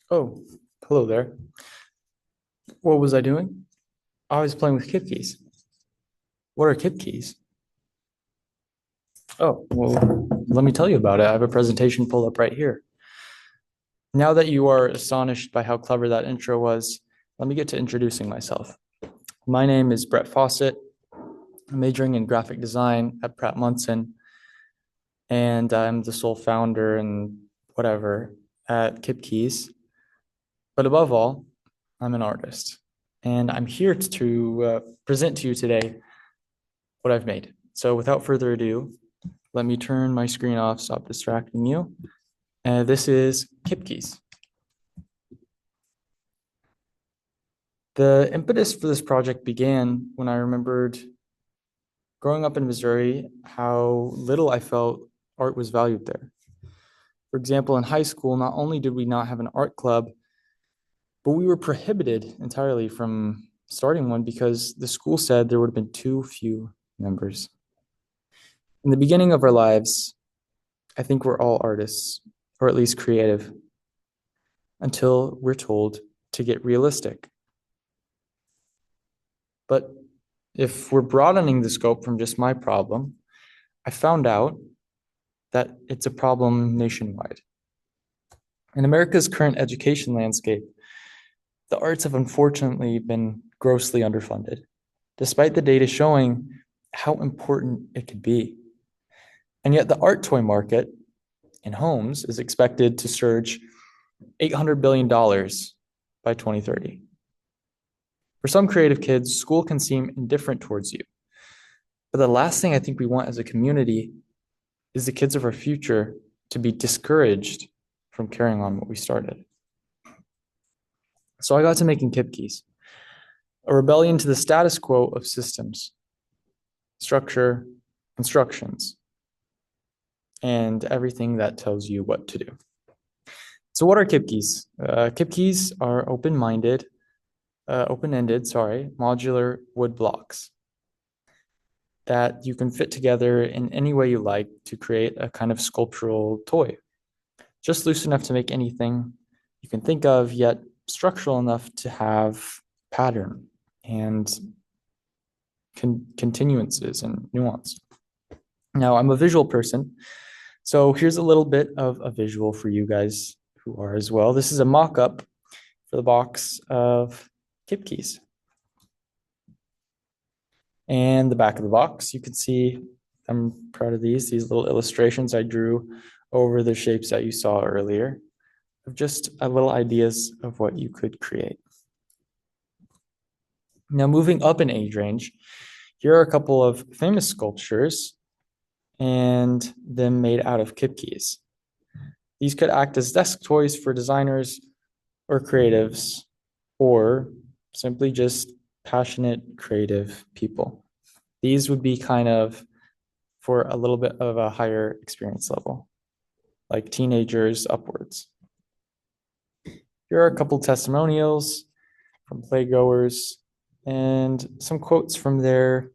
Oh, hello there. What was I doing? I was playing with Kipkees. What are Kipkees? Oh, well, let me tell you about it. I have a presentation pulled up right here. Now that you are astonished by how clever that intro was, let me get to introducing myself. My name is Brett Faucett. I'm majoring in graphic design at Pratt Munson, and I'm the sole founder and whatever at Kipkees. But above all, I'm an artist, and I'm here to present to you today what I've made. So without further ado, let me turn my screen off, stop distracting you. This is Kipkees. The impetus for this project began when I remembered growing up in Missouri, how little I felt art was valued there. For example, in high school, not only did we not have an art club, but we were prohibited entirely from starting one because the school said there would have been too few members. In the beginning of our lives, I think we're all artists, or at least creative, until we're told to get realistic. But if we're broadening the scope from just my problem, I found out that it's a problem nationwide. In America's current education landscape, the arts have unfortunately been grossly underfunded, despite the data showing how important it could be. And yet the art toy market in homes is expected to surge $800 billion by 2030. For some creative kids, school can seem indifferent towards you. But the last thing I think we want as a community is the kids of our future to be discouraged from carrying on what we started. So I got to making Kipkees, a rebellion to the status quo of systems, structure, instructions, and everything that tells you what to do. So what are Kipkees? Kipkees are open-ended, modular wood blocks that you can fit together in any way you like to create a kind of sculptural toy. Just loose enough to make anything you can think of, yet structural enough to have pattern and continuances and nuance. Now, I'm a visual person, so here's a little bit of a visual for you guys who are as well. This is a mock-up for the box of Kipkees. And the back of the box, you can see I'm proud of these little illustrations I drew over the shapes that you saw earlier, of just a little ideas of what you could create. Now, moving up in age range, here are a couple of famous sculptures and them made out of Kipkees. These could act as desk toys for designers or creatives, or simply just passionate, creative people. These would be kind of for a little bit of a higher experience level, like teenagers upwards. Here are a couple testimonials from playgoers and some quotes from their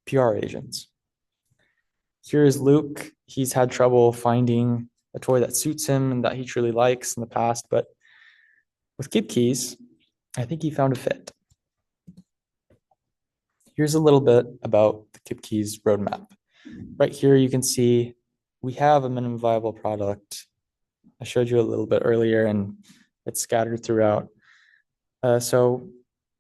PR agents. Here is Luke. He's had trouble finding a toy that suits him and that he truly likes in the past, but with Kipkees, I think he found a fit. Here's a little bit about the Kipkees roadmap. Right here, you can see we have a minimum viable product. I showed you a little bit earlier, and it's scattered throughout. So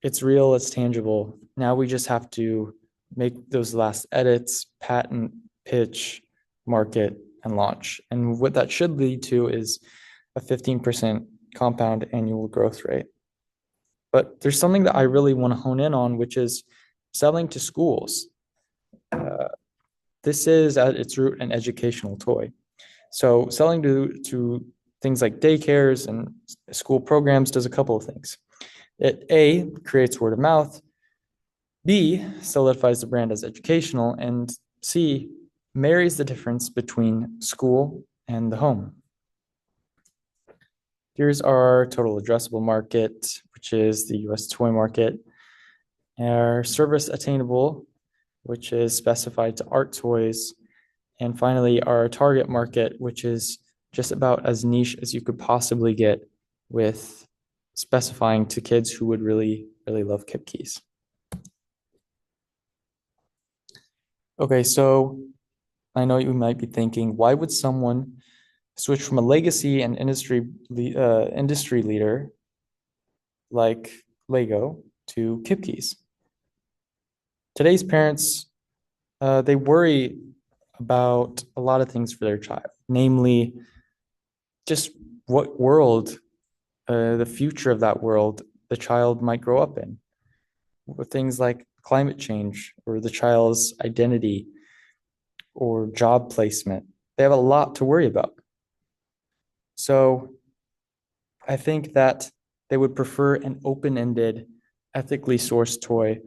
it's real, it's tangible. Now we just have to make those last edits, patent, pitch, market, and launch. And what that should lead to is a 15% compound annual growth rate. But there's something that I really want to hone in on, which is selling to schools. This is at its root an educational toy. So selling to things like daycares and school programs does a couple of things. It A, creates word of mouth, B, solidifies the brand as educational, and C, marries the difference between school and the home. Here's our total addressable market, which is the US toy market. Our service attainable, which is specified to art toys. And finally, our target market, which is just about as niche as you could possibly get with specifying to kids who would really, really love Kipkees. Okay, so I know you might be thinking, why would someone switch from a legacy and industry leader like Lego to Kipkees? Today's parents, they worry about a lot of things for their child, namely just what world, the future of that world, the child might grow up in, with things like climate change or the child's identity or job placement. They have a lot to worry about. So I think that they would prefer an open-ended, ethically sourced toy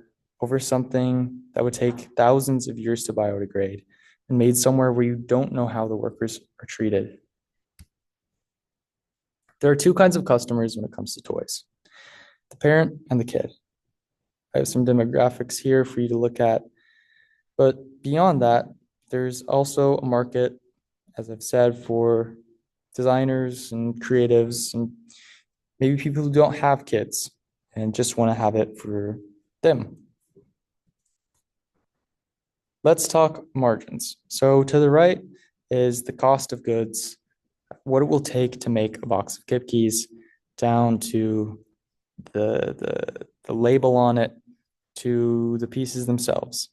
over something that would take thousands of years to biodegrade and made somewhere where you don't know how the workers are treated. There are two kinds of customers when it comes to toys: the parent and the kid. I have some demographics here for you to look at. But beyond that, there's also a market, as I've said, for designers and creatives and maybe people who don't have kids and just want to have it for them. Let's talk margins. So to the right is the cost of goods, what it will take to make a box of Kipkees, down to the label on it, to the pieces themselves.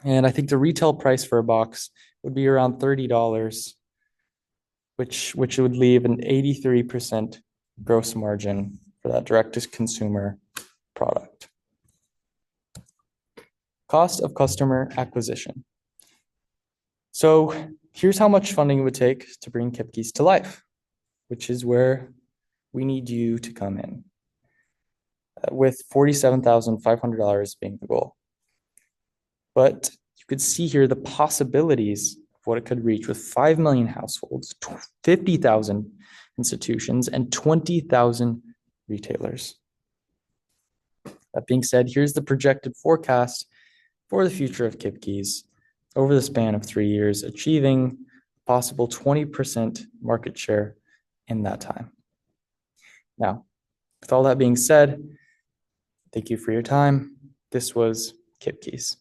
And I think the retail price for a box would be around $30, which would leave an 83% gross margin for that direct-to-consumer product. Cost of customer acquisition. So here's how much funding it would take to bring Kipkees to life, which is where we need you to come in, with $47,500 being the goal. But you could see here the possibilities of what it could reach with 5 million households, 50,000 institutions, and 20,000 retailers. That being said, here's the projected forecast for the future of Kipkees over the span of 3 years, achieving a possible 20% market share in that time. Now, with all that being said, thank you for your time. This was Kipkees.